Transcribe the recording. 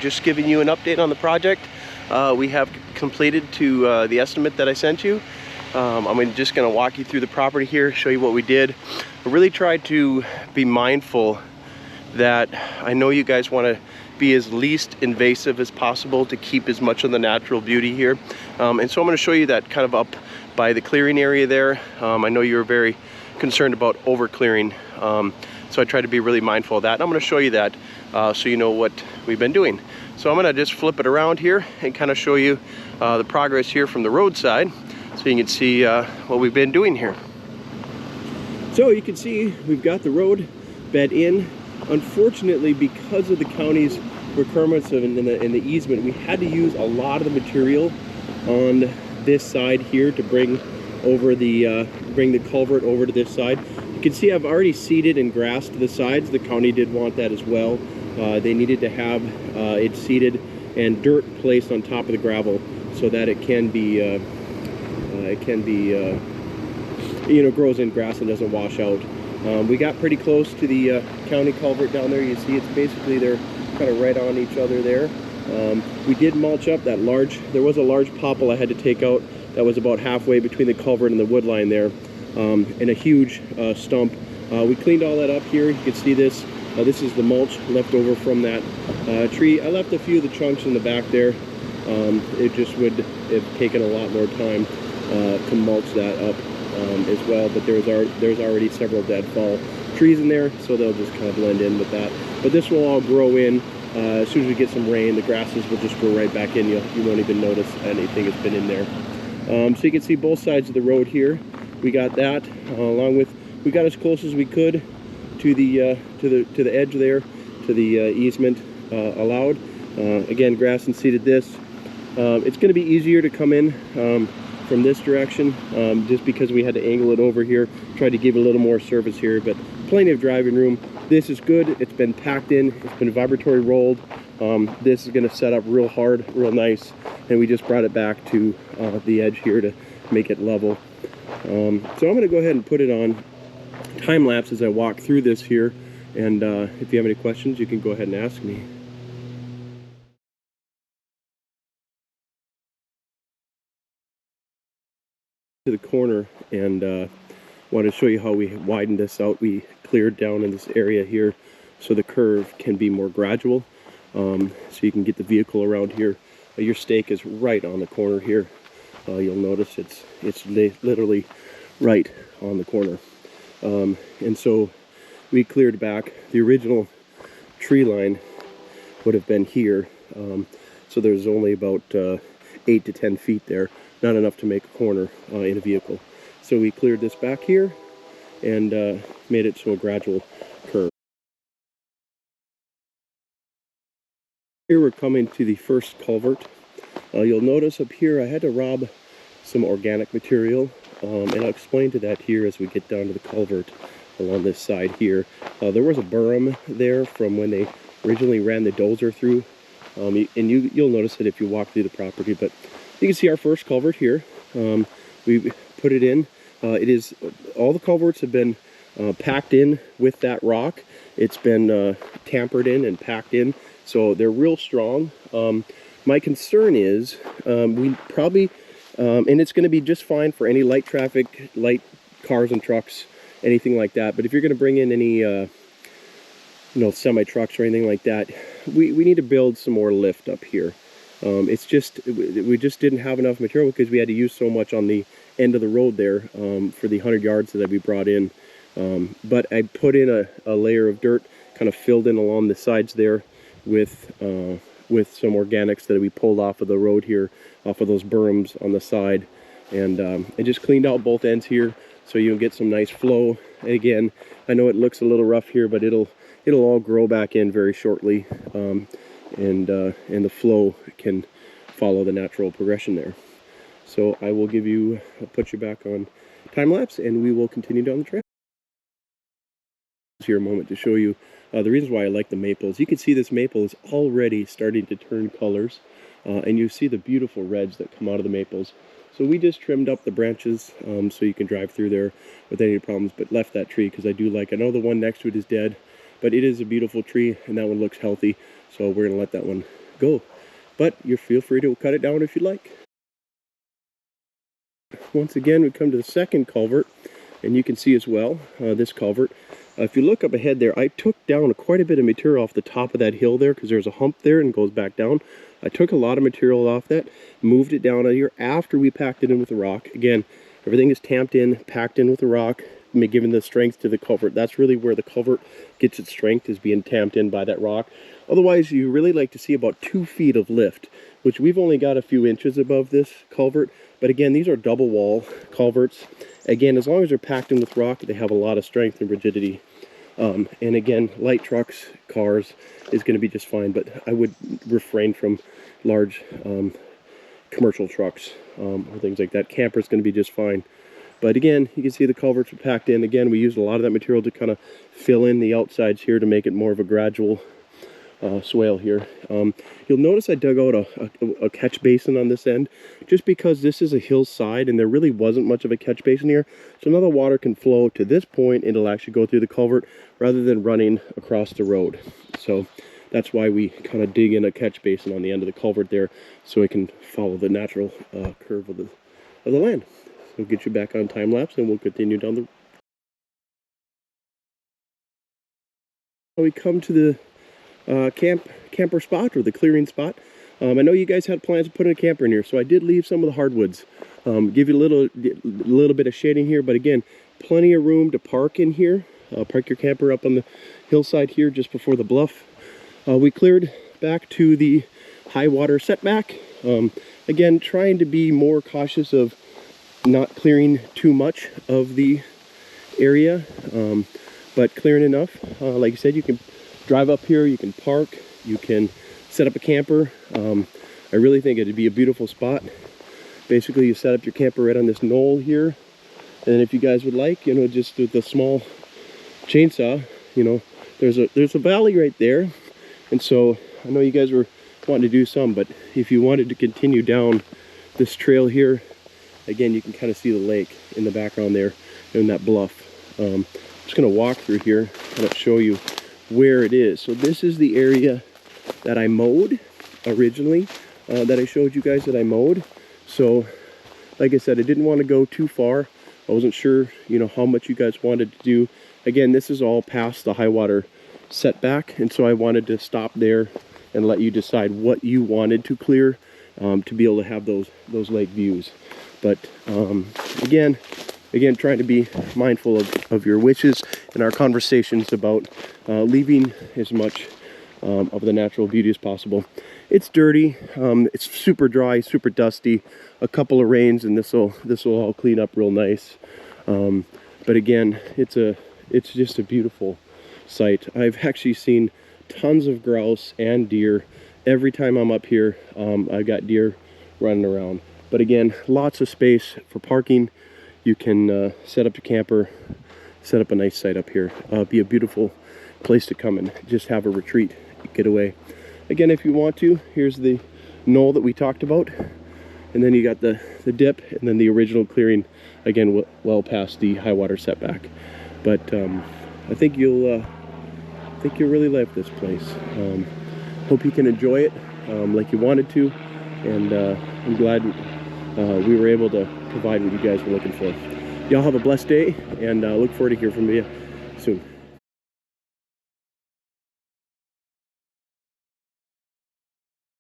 Just giving you an update on the project. We have completed to the estimate that I sent you. I'm just going to walk you through the property here, show you what we did. I really tried to be mindful that I know you guys want to be as least invasive as possible to keep as much of the natural beauty here. And so I'm going to show you that kind of up by the clearing area there. I know you were very concerned about over clearing. So I try to be really mindful of that. And I'm going to show you that so you know what we've been doing. So I'm going to just flip it around here and kind of show you the progress here from the roadside so you can see what we've been doing here. So you can see we've got the road bed in. Unfortunately, because of the county's requirements in the easement, we had to use a lot of the material on this side here to bring over the culvert over to this side. You can see I've already seeded and grassed the sides. The county did want that as well. They needed to have it seeded and dirt placed on top of the gravel so that it can be you know, grows in grass and doesn't wash out. We got pretty close to the county culvert down there. You see it's basically they're kind of right on each other there. We did mulch up that there was a large popple I had to take out that was about halfway between the culvert and the wood line there, and a huge stump. We cleaned all that up here. You can see this. This is the mulch left over from that tree. I left a few of the chunks in the back there. It just would have taken a lot more time to mulch that up as well, but there's already several deadfall trees in there, so they'll just kind of blend in with that. But this will all grow in. As soon as we get some rain, the grasses will just grow right back in. You won't even notice anything has been in there. So you can see both sides of the road here. We got that along with, we got as close as we could to the edge there, to the easement allowed. Again, grass and seeded this. It's going to be easier to come in from this direction, just because we had to angle it over here, tried to give it a little more surface here, but plenty of driving room. This is good. It's been packed in, it's been vibratory rolled. This is going to set up real hard, real nice, and we just brought it back to the edge here to make it level. So I'm going to go ahead and put it on time lapse as I walk through this here, and if you have any questions you can go ahead and ask me. To the corner, and want to show you how we widened this out. We cleared down in this area here so the curve can be more gradual, so you can get the vehicle around here. Your stake is right on the corner here. You'll notice it's literally right on the corner, and so we cleared back. The original tree line would have been here, so there's only about 8 to 10 feet there, not enough to make a corner in a vehicle. So we cleared this back here and made it so a gradual curve. Here we're coming to the first culvert. You'll notice up here I had to rob some organic material, and I'll explain to that here as we get down to the culvert along this side here. There was a berm there from when they originally ran the dozer through, and you'll notice it if you walk through the property, but you can see our first culvert here. We put it in. All the culverts have been packed in with that rock. It's been tampered in and packed in, so they're real strong. My concern is we probably, and it's going to be just fine for any light traffic, light cars and trucks, anything like that. But if you're going to bring in any semi trucks or anything like that, we need to build some more lift up here. It's just, we just didn't have enough material because we had to use so much on the end of the road there for the 100 yards that we brought in. But I put in a layer of dirt, kind of filled in along the sides there with some organics that we pulled off of the road here, off of those berms on the side. And I just cleaned out both ends here so you'll get some nice flow. And again, I know it looks a little rough here, but it'll all grow back in very shortly. And the flow can follow the natural progression there. So I will I'll put you back on time lapse, and we will continue down the trail. Here a moment to show you the reasons why I like the maples. You can see this maple is already starting to turn colors, and you see the beautiful reds that come out of the maples. So we just trimmed up the branches so you can drive through there with any problems, but left that tree because I do like it. I know the one next to it is dead, but it is a beautiful tree, and that one looks healthy, so we're gonna let that one go. But you feel free to cut it down if you'd like. Once again, we come to the second culvert, and you can see as well this culvert. If you look up ahead there, I took down quite a bit of material off the top of that hill there, because there's a hump there and goes back down. I took a lot of material off that, moved it down here after we packed it in with the rock. Again, everything is tamped in, packed in with the rock, giving the strength to the culvert. That's really where the culvert gets its strength, is being tamped in by that rock. Otherwise, you really like to see about 2 feet of lift, which we've only got a few inches above this culvert. But again, these are double wall culverts. Again, as long as they're packed in with rock, they have a lot of strength and rigidity. And again, light trucks, cars is going to be just fine, but I would refrain from large commercial trucks or things like that. Camper's going to be just fine. But again, you can see the culverts are packed in. Again, we used a lot of that material to kind of fill in the outsides here to make it more of a gradual swale here. You'll notice I dug out a catch basin on this end, just because this is a hillside and there really wasn't much of a catch basin here. So now the water can flow to this point, and it'll actually go through the culvert rather than running across the road. So that's why we kind of dig in a catch basin on the end of the culvert there, so it can follow the natural curve of the land. So we'll get you back on time lapse, and we'll continue down the. We come to the camper spot, or the clearing spot. I know you guys had plans to put in a camper in here, so I did leave some of the hardwoods. Give you a little bit of shading here, but again, plenty of room to park in here. Park your camper up on the hillside here, just before the bluff. We cleared back to the high water setback. Again, trying to be more cautious of not clearing too much of the area, but clearing enough. Like I said, you can drive up here, you can park, you can set up a camper. I really think it'd be a beautiful spot. Basically, you set up your camper right on this knoll here, and if you guys would like, you know, just with a small chainsaw, you know, there's a valley right there, and so I know you guys were wanting to do some, but if you wanted to continue down this trail here, again, you can kind of see the lake in the background there, and that bluff. I'm just gonna walk through here, kind of show you where it is. So this is the area that I mowed originally, that I showed you guys that I mowed. So like I said, I didn't want to go too far. I wasn't sure, you know, how much you guys wanted to do. Again, this is all past the high water setback, and so I wanted to stop there and let you decide what you wanted to clear, to be able to have those lake views. But again, trying to be mindful of your wishes and our conversations about leaving as much of the natural beauty as possible. It's dirty, it's super dry, super dusty. A couple of rains and this will all clean up real nice. But again, it's just a beautiful sight. I've actually seen tons of grouse and deer. Every time I'm up here, I've got deer running around. But again, lots of space for parking. You can set up your camper, set up a nice site up here. Be a beautiful place to come and just have a retreat, getaway. Again, if you want to, here's the knoll that we talked about, and then you got the dip, and then the original clearing, again, well past the high water setback. But I think you'll really like this place. Hope you can enjoy it like you wanted to, and I'm glad we were able to provide what you guys were looking for. Y'all have a blessed day, and look forward to hearing from you